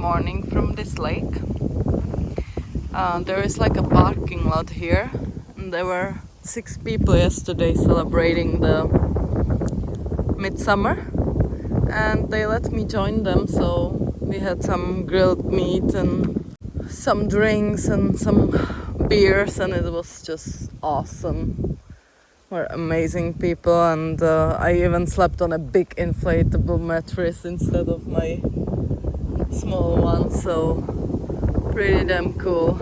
morning from this lake. There is like a parking lot here, and there were 6 people yesterday celebrating the midsummer, and they let me join them, so we had some grilled meat and some drinks and some beers, and it was just awesome. We're amazing people, and I even slept on a big inflatable mattress instead of my small one, so pretty damn cool.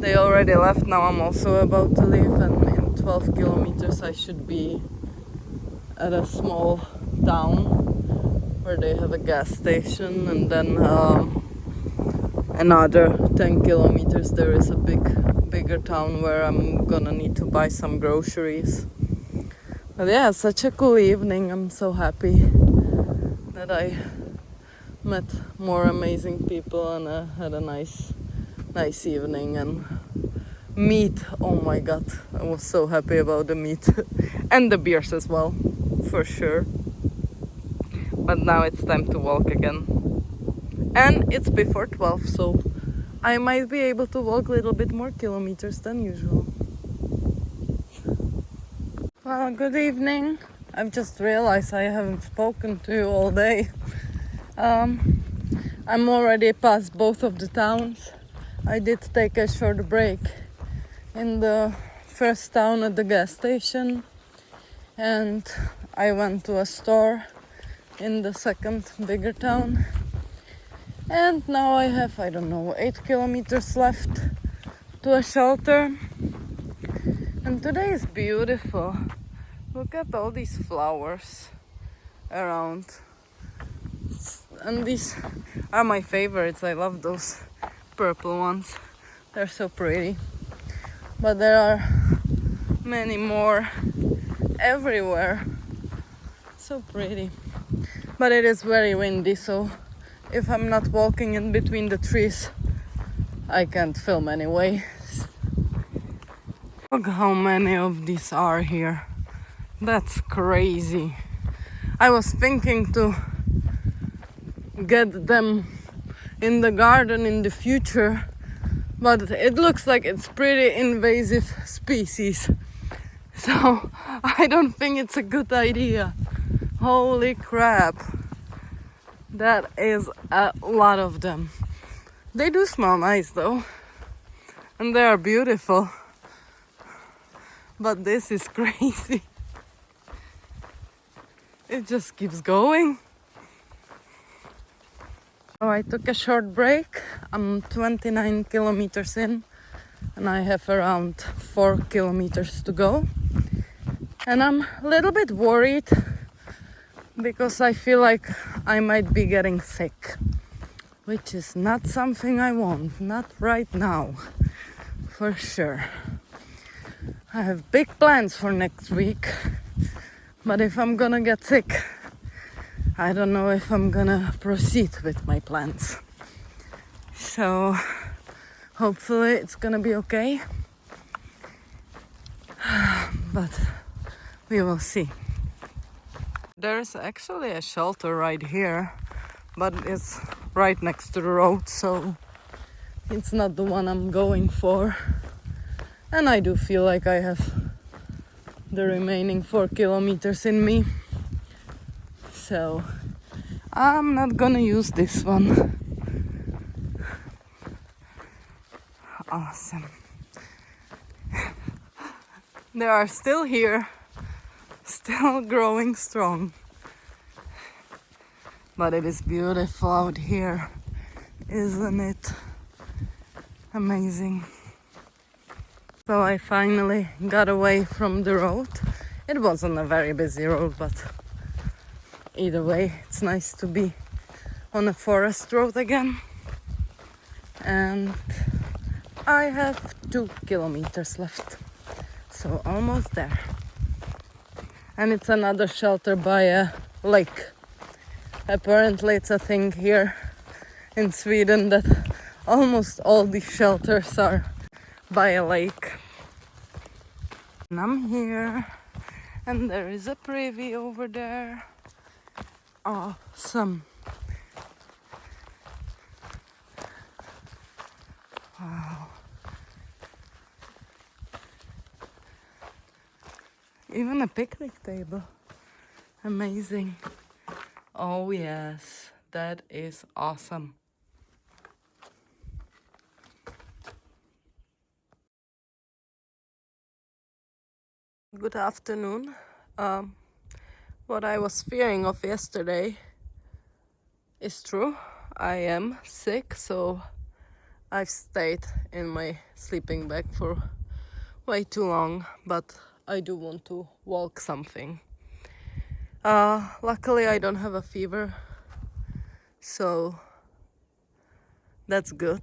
They already left, now I'm also about to leave, and in 12 kilometers I should be at a small town where they have a gas station, and then another 10 kilometers there is a bigger town where I'm gonna need to buy some groceries. But yeah, such a cool evening. I'm so happy that I met more amazing people, and had a nice evening. And meat, oh my god, I was so happy about the meat and the beers as well, for sure. But now it's time to walk again, and it's before 12, so I might be able to walk a little bit more kilometers than usual. Well, good evening. I've just realized I haven't spoken to you all day. I'm already past both of the towns. I did take a short break in the first town at the gas station, and I went to a store in the second bigger town. And now I have, I don't know, 8 kilometers left to a shelter. And today is beautiful. Look at all these flowers around. And these are my favorites. I love those purple ones. They're so pretty. But there are many more everywhere. So pretty. But it is very windy, so if I'm not walking in between the trees, I can't film anyway. Look how many of these are here. That's crazy. I was thinking to get them in the garden in the future, but it looks like it's pretty invasive species. So I don't think it's a good idea. Holy crap. That is a lot of them. They do smell nice though, and they are beautiful. But this is crazy. It just keeps going. So I took a short break. I'm 29 kilometers in, and I have around 4 kilometers to go. And I'm a little bit worried because I feel like I might be getting sick, which is not something I want, not right now, for sure. I have big plans for next week, but if I'm gonna get sick, I don't know if I'm gonna proceed with my plans. So hopefully it's gonna be okay, but we will see. There's actually a shelter right here, but it's right next to the road, so it's not the one I'm going for. And I do feel like I have the remaining 4 kilometers in me, so I'm not gonna use this one. Awesome. They are still here, still growing strong. But it is beautiful out here, isn't it? Amazing. So I finally got away from the road. It wasn't a very busy road, but either way, it's nice to be on a forest road again. And I have 2 kilometers left, so almost there. And it's another shelter by a lake. Apparently it's a thing here in Sweden that almost all these shelters are by a lake. And I'm here, and there is a privy over there. Awesome. Wow. Even a picnic table. Amazing. Oh yes, that is awesome. Good afternoon. What I was fearing of yesterday is true. I am sick, so I've stayed in my sleeping bag for way too long, but I do want to walk something. Luckily I don't have a fever, so that's good.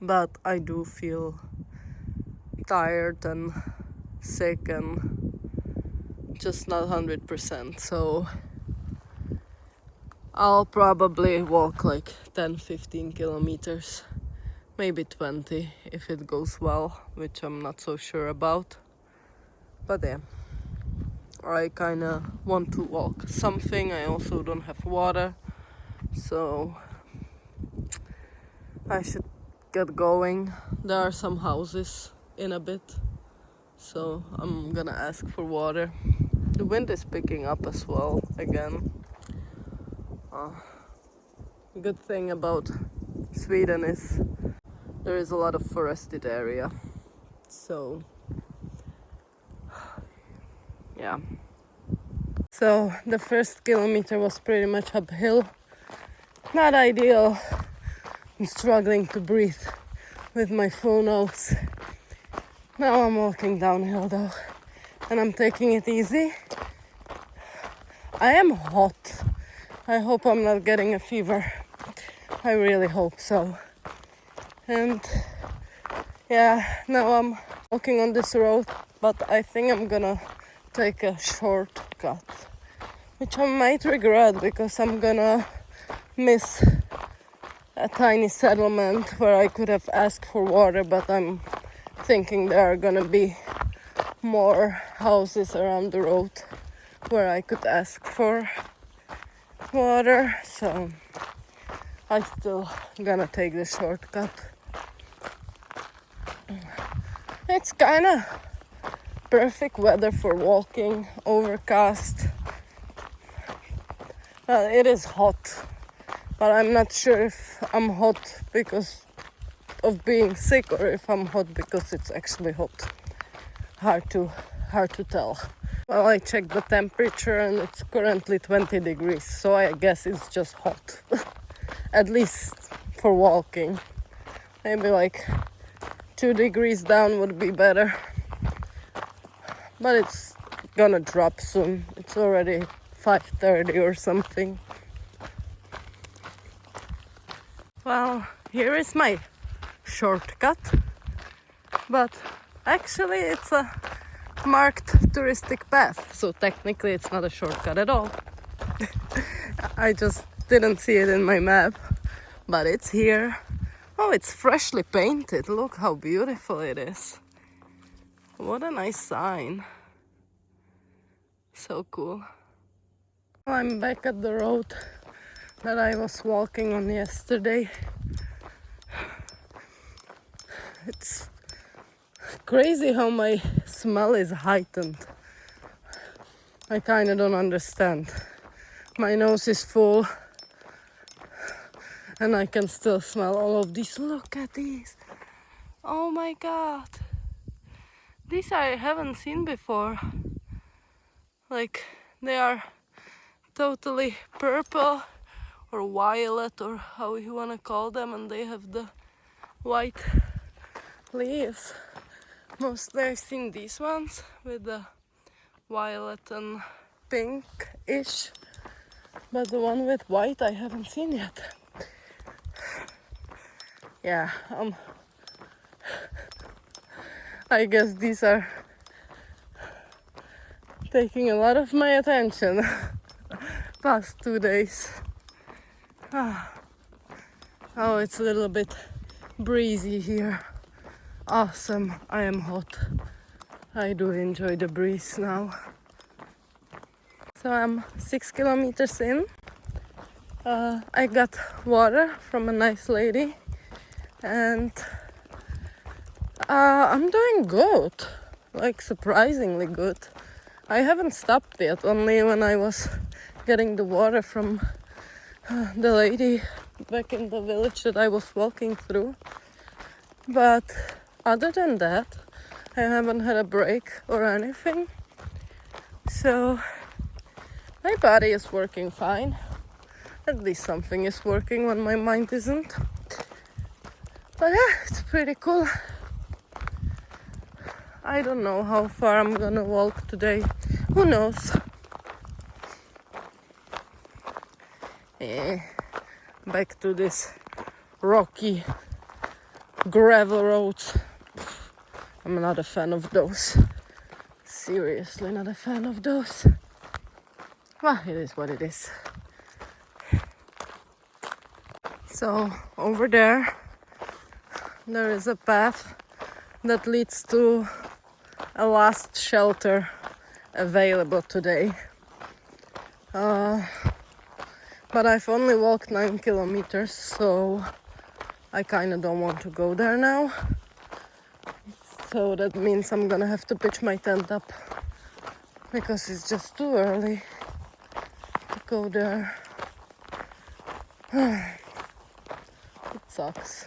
But I do feel tired and sick and just not 100%, so I'll probably walk like 10-15 kilometers, maybe 20 if it goes well, which I'm not so sure about. But yeah, I kinda want to walk something. I also don't have water, so I should get going. There are some houses in a bit, so I'm gonna ask for water. The wind is picking up as well again. Good thing about Sweden is there is a lot of forested area, so yeah. So the first kilometer was pretty much uphill. Not ideal. I'm struggling to breathe with my full nose. Now I'm walking downhill though, and I'm taking it easy. I am hot. I hope I'm not getting a fever. I really hope so. And yeah, now I'm walking on this road, but I think I'm gonna take a shortcut, which I might regret because I'm gonna miss a tiny settlement where I could have asked for water, but I'm thinking there are gonna be more houses around the road where I could ask for water, so I still gonna take the shortcut. It's kinda perfect weather for walking, overcast. It is hot, but I'm not sure if I'm hot because of being sick or if I'm hot because it's actually hot. Hard to tell. Well, I checked the temperature and it's currently 20 degrees, so I guess it's just hot. At least for walking. Maybe like 2 degrees down would be better. But it's gonna drop soon. It's already 5:30 or something. Well, here is my shortcut. But actually it's a marked touristic path, so technically it's not a shortcut at all. I just didn't see it in my map, but it's here. Oh, it's freshly painted. Look how beautiful it is. What a nice sign. So cool. I'm back at the road that I was walking on yesterday. It's crazy how my smell is heightened. I kind of don't understand. My nose is full and I can still smell all of these. Look at these. Oh my god. These I haven't seen before. Like, they are totally purple or violet or how you want to call them, and they have the white leaves. Mostly I've seen these ones with the violet and pink-ish, but the one with white I haven't seen yet. Yeah, I guess these are taking a lot of my attention past 2 days. Oh, it's a little bit breezy here. Awesome. I am hot. I do enjoy the breeze now. So I'm 6 kilometers in. I got water from a nice lady And I'm doing good, like surprisingly good. I haven't stopped yet, only when I was getting the water from the lady back in the village that I was walking through. But other than that, I haven't had a break or anything. So my body is working fine. At least something is working when my mind isn't. But yeah, it's pretty cool. I don't know how far I'm gonna walk today. Who knows? Back to this rocky gravel roads. I'm not a fan of those. Seriously not a fan of those. Well, it is what it is. So over there is a path that leads to a last shelter available today. But I've only walked 9 kilometers, so I kind of don't want to go there now. So that means I'm gonna have to pitch my tent up because it's just too early to go there. It sucks.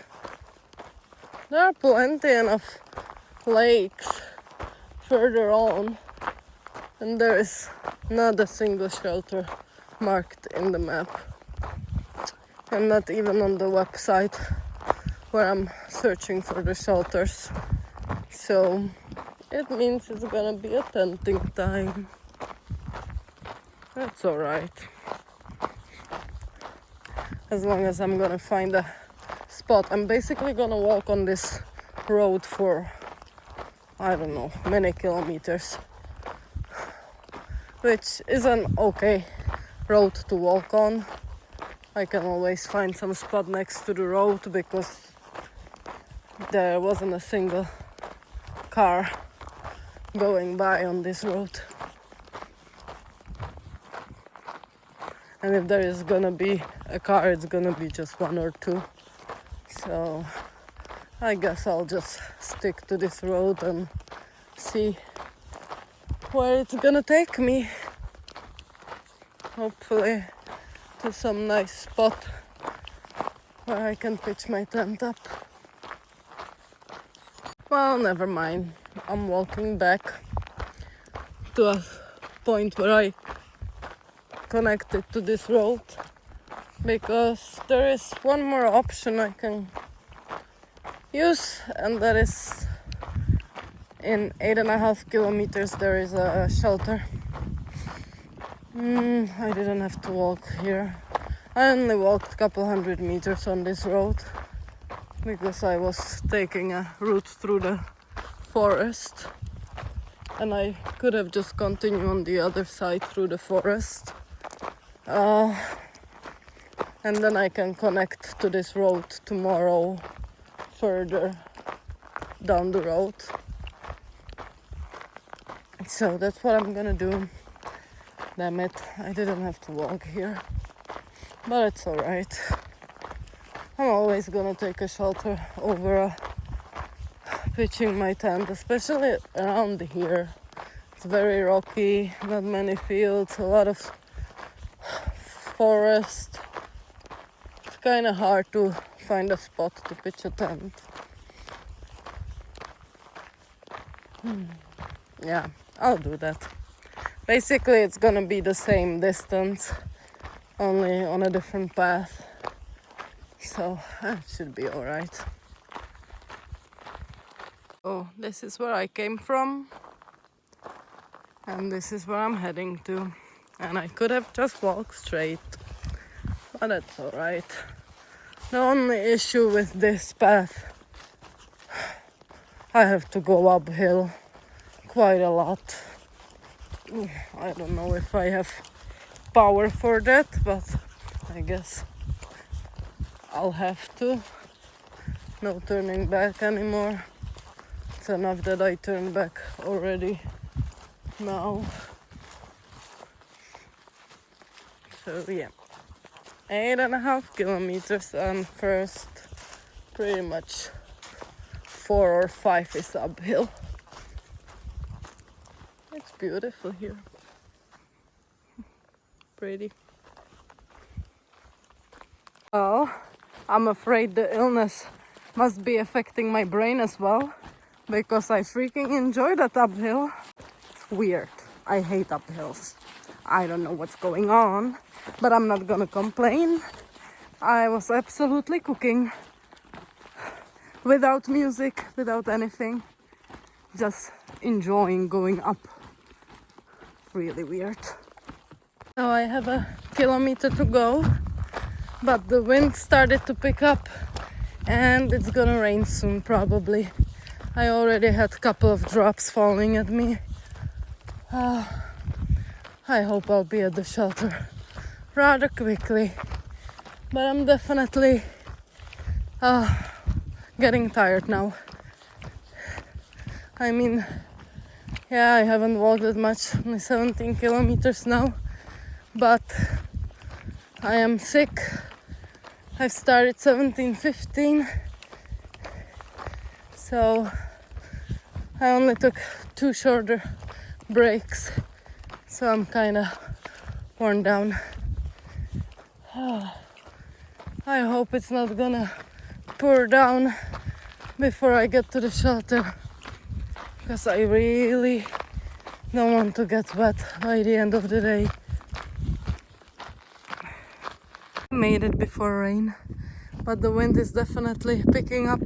There are plenty enough lakes further on, and there is not a single shelter marked in the map, and not even on the website where I'm searching for the shelters. So it means it's gonna be a tenting time. That's alright. As long as I'm gonna find a spot. I'm basically gonna walk on this road for, I don't know, many kilometers, which is an okay road to walk on. I can always find some spot next to the road because there wasn't a single car going by on this road. And if there is gonna be a car, it's gonna be just one or two. So I guess I'll just stick to this road and see where it's gonna take me. Hopefully to some nice spot where I can pitch my tent up. Well, never mind. I'm walking back to a point where I connected to this road because there is one more option I can use, and that is in 8.5 kilometers there is a shelter. I didn't have to walk here. I only walked a couple hundred meters on this road because I was taking a route through the forest, and I could have just continued on the other side through the forest, and then I can connect to this road tomorrow further down the road. So that's what I'm gonna do. Damn it, I didn't have to walk here, but it's alright. I'm always gonna take a shelter over pitching my tent, especially around here. It's very rocky, not many fields, a lot of forest. It's kind of hard to find a spot to pitch a tent. Yeah, I'll do that. Basically, it's gonna be the same distance, only on a different path. So it should be alright. Oh, this is where I came from, and this is where I'm heading to. And I could have just walked straight, but that's alright. The only issue with this path, I have to go uphill quite a lot. I don't know if I have power for that, but I guess I'll have to. No turning back anymore. It's enough that I turn back already now. So yeah, 8.5 kilometers, and first pretty much 4 or 5 is uphill. It's beautiful here. Pretty. Well, I'm afraid the illness must be affecting my brain as well, because I freaking enjoy that uphill. It's weird. I hate uphills. I don't know what's going on, but I'm not gonna complain. I was absolutely cooking without music, without anything, just enjoying going up. Really weird. Now I have a kilometer to go, but the wind started to pick up and it's gonna rain soon probably. I already had a couple of drops falling at me. I hope I'll be at the shelter rather quickly, but I'm definitely getting tired now. I mean, yeah, I haven't walked that much, only 17 kilometers now, but I am sick. I've started 17:15, so I only took 2 shorter breaks, so I'm kind of worn down. I hope it's not gonna pour down before I get to the shelter, because I really don't want to get wet by the end of the day. I made it before rain, but the wind is definitely picking up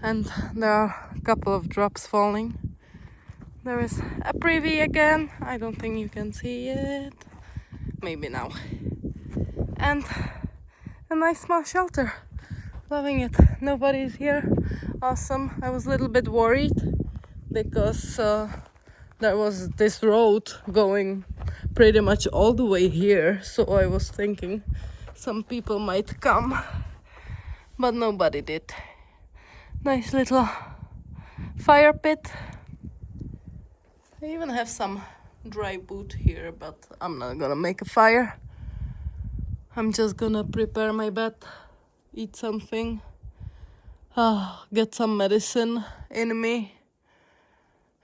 and there are a couple of drops falling. There is a privy again. I don't think you can see it. Maybe now. And a nice small shelter. Loving it. Nobody's here. Awesome. I was a little bit worried because there was this road going pretty much all the way here. So I was thinking some people might come, but nobody did. Nice little fire pit. I even have some dry wood here, but I'm not gonna make a fire. I'm just gonna prepare my bed, eat something, get some medicine in me,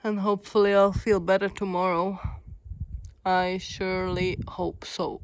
and hopefully I'll feel better tomorrow. I surely hope so.